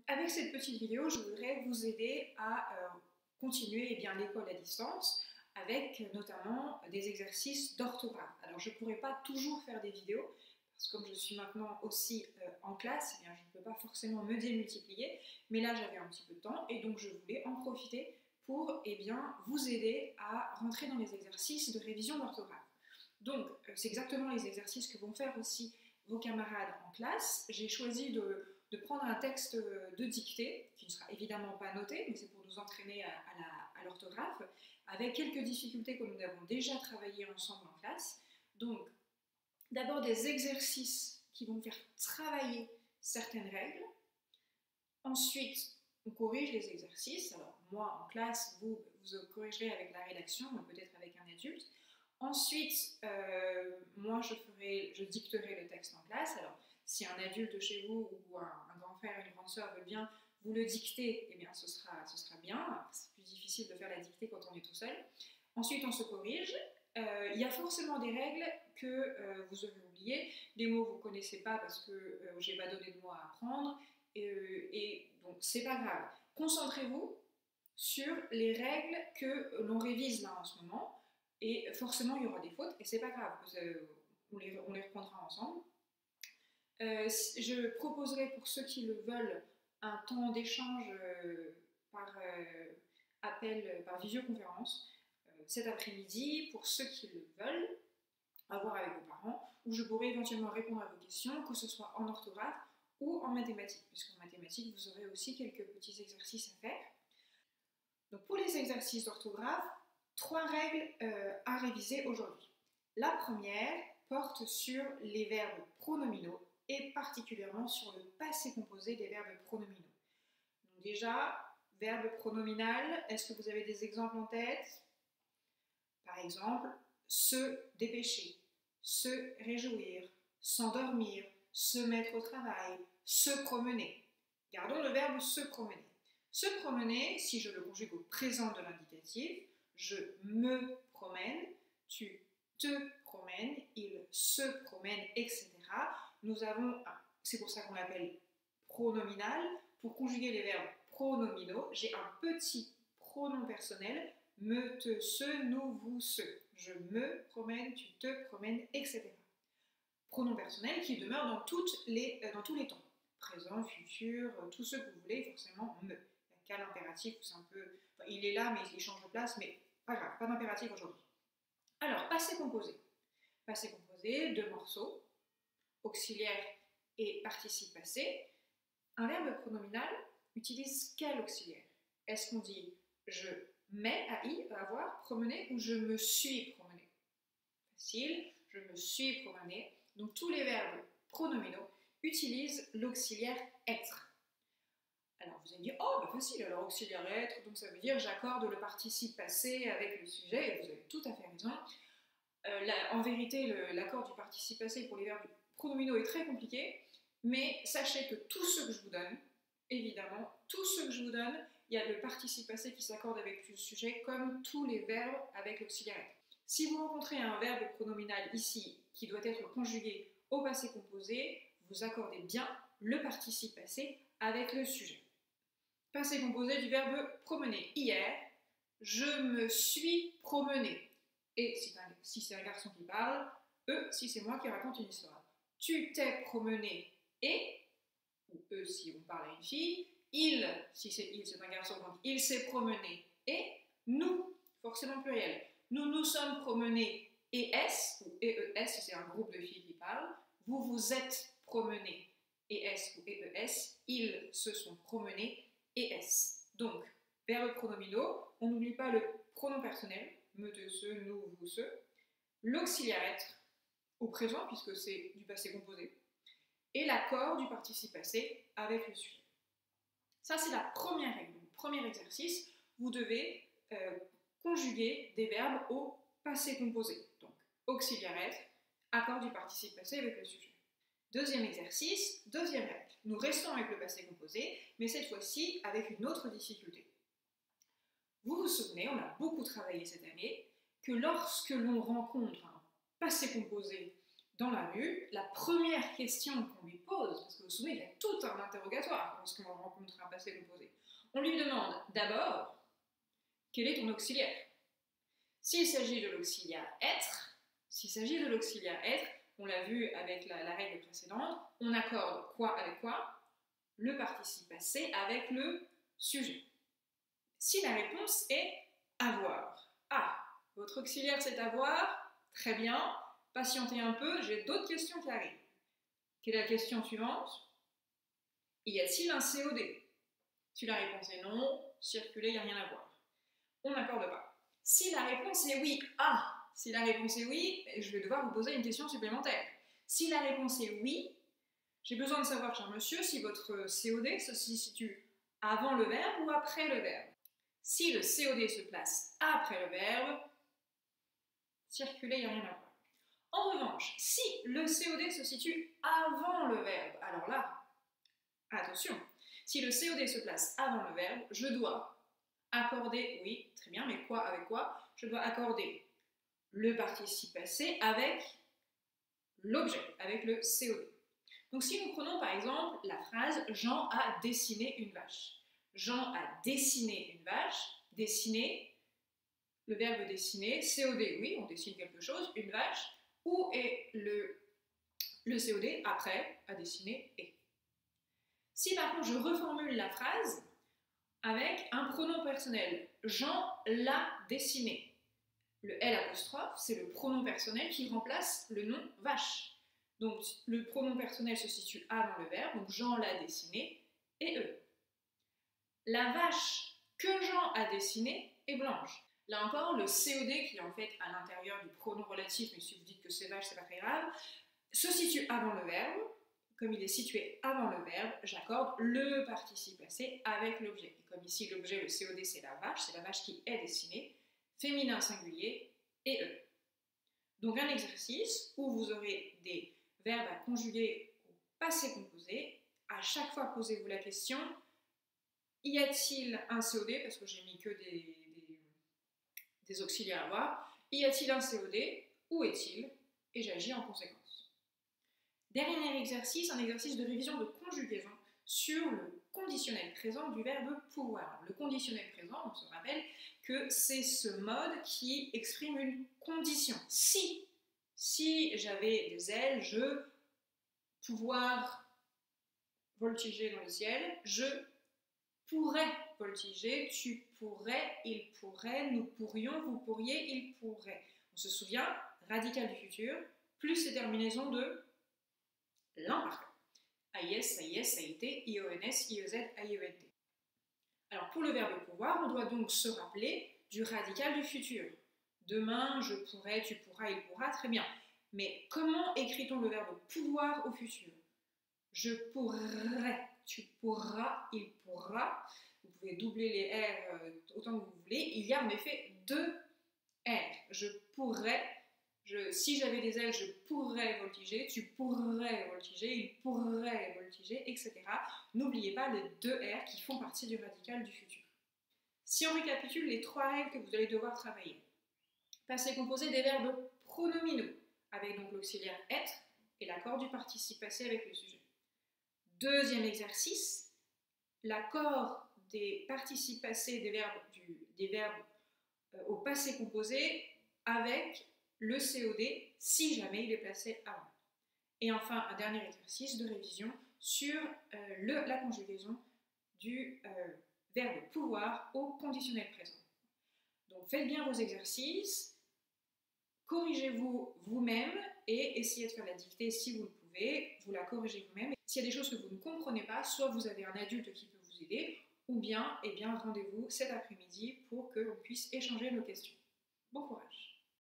Avec cette petite vidéo, je voudrais vous aider à continuer l'école à distance avec notamment des exercices d'orthographe. Alors je ne pourrai pas toujours faire des vidéos parce que comme je suis maintenant aussi en classe, je ne peux pas forcément me démultiplier, mais là j'avais un petit peu de temps et donc je voulais en profiter pour vous aider à rentrer dans les exercices de révision d'orthographe. Donc c'est exactement les exercices que vont faire aussi vos camarades en classe. J'ai choisi de prendre un texte de dictée, qui ne sera évidemment pas noté, mais c'est pour nous entraîner à l'orthographe, avec quelques difficultés que nous avons déjà travaillées ensemble en classe. Donc, d'abord des exercices qui vont faire travailler certaines règles. Ensuite, on corrige les exercices. Alors, moi, en classe, vous corrigerez avec la rédaction, ou peut-être avec un adulte. Ensuite, moi, je dicterai le texte en classe. Alors, si un adulte chez vous ou un grand frère ou une grande sœur veut bien vous le dicter, eh bien ce sera bien. C'est plus difficile de faire la dictée quand on est tout seul. Ensuite, on se corrige. Il y a forcément des règles que vous avez oubliées, des mots que vous ne connaissez pas parce que je n'ai pas donné de mots à apprendre. Et donc, c'est pas grave. Concentrez-vous sur les règles que l'on révise là en ce moment. Et forcément, il y aura des fautes, et c'est pas grave, on les reprendra ensemble. Je proposerai pour ceux qui le veulent un temps d'échange par par visioconférence cet après-midi pour ceux qui le veulent, à voir avec vos parents, où je pourrai éventuellement répondre à vos questions, que ce soit en orthographe ou en mathématiques, puisqu'en mathématiques vous aurez aussi quelques petits exercices à faire. Donc pour les exercices d'orthographe, 3 règles à réviser aujourd'hui. La première porte sur les verbes pronominaux et particulièrement sur le passé composé des verbes pronominaux. Donc déjà, verbe pronominal, est-ce que vous avez des exemples en tête? Par exemple, se dépêcher, se réjouir, s'endormir, se mettre au travail, se promener. Gardons le verbe se promener. Se promener, si je le conjugue au présent de l'indicatif, je me promène, tu te promènes, il se promène, etc. C'est pour ça qu'on l'appelle pronominal. Pour conjuguer les verbes pronominaux, j'ai un petit pronom personnel, me, te, se, nous, vous, ce. Je me promène, tu te promènes, etc. Pronom personnel qui demeure dans tous les temps. Présent, futur, tout ce que vous voulez, forcément me. Il n'y a qu'à l'impératif, c'est un peu... Enfin, il est là, mais il change de place, mais pas grave, pas d'impératif aujourd'hui. Alors, passé composé. Passé composé, 2 morceaux, auxiliaire et participe passé. Un verbe pronominal utilise quel auxiliaire? Est-ce qu'on dit je m'ai, à avoir, promené, ou je me suis promené? Facile, je me suis promené. Donc tous les verbes pronominaux utilisent l'auxiliaire être. Alors vous allez me dire, oh bah facile, alors auxiliaire être, donc ça veut dire j'accorde le participe passé avec le sujet, et vous avez tout à fait raison. En vérité, l'accord du participe passé pour les verbes pronominaux est très compliqué, mais sachez que tous ceux que je vous donne, évidemment, tous ceux que je vous donne, il y a le participe passé qui s'accorde avec le sujet, comme tous les verbes avec l'auxiliaire être. Si vous rencontrez un verbe pronominal ici qui doit être conjugué au passé composé, vous accordez bien le participe passé avec le sujet. Passé composé du verbe promener. Hier, je me suis promené. Et si c'est un garçon qui parle, si c'est moi qui raconte une histoire. Tu t'es promené et, ou si on parle à une fille, il, si c'est un garçon, donc il s'est promené et, nous, forcément pluriel. Nous nous sommes promenés ES, ou EES si c'est un groupe de filles qui parlent, vous vous êtes promenés ES ou EES, ils se sont promenés ES. Donc, verbes pronominaux, on n'oublie pas le pronom personnel, me, te, ce, nous, vous, ce, l'auxiliaire être, au présent puisque c'est du passé composé, et l'accord du participe passé avec le sujet. Ça c'est la première règle, le premier exercice, vous devez conjuguer des verbes au passé composé. Donc, auxiliaire être, accord du participe passé avec le sujet. Deuxième exercice, deuxième règle. Nous restons avec le passé composé, mais cette fois-ci avec une autre difficulté. Vous vous souvenez, on a beaucoup travaillé cette année, que lorsque l'on rencontre un passé composé dans la rue, la première question qu'on lui pose pose, parce que vous vous souvenez, il y a tout un interrogatoire lorsqu'on rencontre un passé composé. On lui demande d'abord, quel est ton auxiliaire? S'il s'agit de l'auxiliaire être, on l'a vu avec la règle précédente, on accorde quoi avec quoi? Le participe passé avec le sujet. Si la réponse est avoir, ah, votre auxiliaire c'est avoir, très bien, patientez un peu, j'ai d'autres questions qui arrivent. Quelle est la question suivante? Y a-t-il un COD? Si la réponse est non, circuler, il n'y a rien à voir. On n'accorde pas. Si la réponse est oui, si la réponse est oui, je vais devoir vous poser une question supplémentaire. Si la réponse est oui, j'ai besoin de savoir, cher monsieur, si votre COD se situe avant le verbe ou après le verbe. Si le COD se place après le verbe, circuler, il n'y a rien à voir. En revanche, si le COD se situe avant le verbe, alors là, attention, si le COD se place avant le verbe, je dois accorder, oui, très bien, mais quoi avec quoi? Je dois accorder le participe passé avec l'objet, avec le COD. Donc si nous prenons par exemple la phrase « Jean a dessiné une vache ». Jean a dessiné une vache, dessiner, le verbe dessiner, COD, oui, on dessine quelque chose, une vache. Où est le COD? Après, à dessiner, et. Si par contre je reformule la phrase avec un pronom personnel, Jean l'a dessiné. Le L', c'est le pronom personnel qui remplace le nom vache. Donc le pronom personnel se situe avant le verbe, donc Jean l'a dessiné, et eux. La vache que Jean a dessinée est blanche. Là encore, le COD, qui est en fait à l'intérieur du pronom relatif, mais si vous dites que c'est vache, c'est pas très grave, se situe avant le verbe. Comme il est situé avant le verbe, j'accorde le participe passé avec l'objet. Et comme ici, l'objet, le COD, c'est la vache qui est dessinée, féminin singulier, et eux. Donc un exercice où vous aurez des verbes à conjuguer au passé composé. À chaque fois, posez-vous la question, y a-t-il un COD? Parce que j'ai mis que des auxiliaires à voir. Y a-t-il un COD? Où est-il? Et j'agis en conséquence. Dernier exercice, un exercice de révision de conjugaison sur le conditionnel présent du verbe pouvoir. Le conditionnel présent, on se rappelle que c'est ce mode qui exprime une condition. Si j'avais des ailes, je pouvoir voltiger dans le ciel, je pourrais voltiger, tu pourrais, il pourrait, nous pourrions, vous pourriez, il pourrait. On se souvient, radical du futur, plus ces terminaisons de l'imparfait. AIS, AIS, AIT, IONS, IEZ, AIENT. Alors pour le verbe pouvoir, on doit donc se rappeler du radical du futur. Demain, je pourrais, tu pourras, il pourra, très bien. Mais comment écrit-on le verbe pouvoir au futur? Je pourrais, tu pourras, il pourra. Vous pouvez doubler les R autant que vous voulez. Il y a en effet deux R. Je pourrais, si j'avais des ailes, je pourrais voltiger, tu pourrais voltiger, il pourrait voltiger, etc. N'oubliez pas les deux R qui font partie du radical du futur. Si on récapitule les trois règles que vous allez devoir travailler. Passé composé des verbes pronominaux, avec donc l'auxiliaire être et l'accord du participe passé avec le sujet. Deuxième exercice, l'accord des participes passés des verbes au passé composé avec le COD si jamais il est placé avant. Et enfin, un dernier exercice de révision sur la conjugaison du verbe pouvoir au conditionnel présent. Donc faites bien vos exercices, corrigez-vous vous-même et essayez de faire la dictée si vous le pouvez, vous la corrigez vous-même. S'il y a des choses que vous ne comprenez pas, soit vous avez un adulte qui peut vous aider, ou bien, rendez-vous cet après-midi pour qu'on puisse échanger nos questions. Bon courage!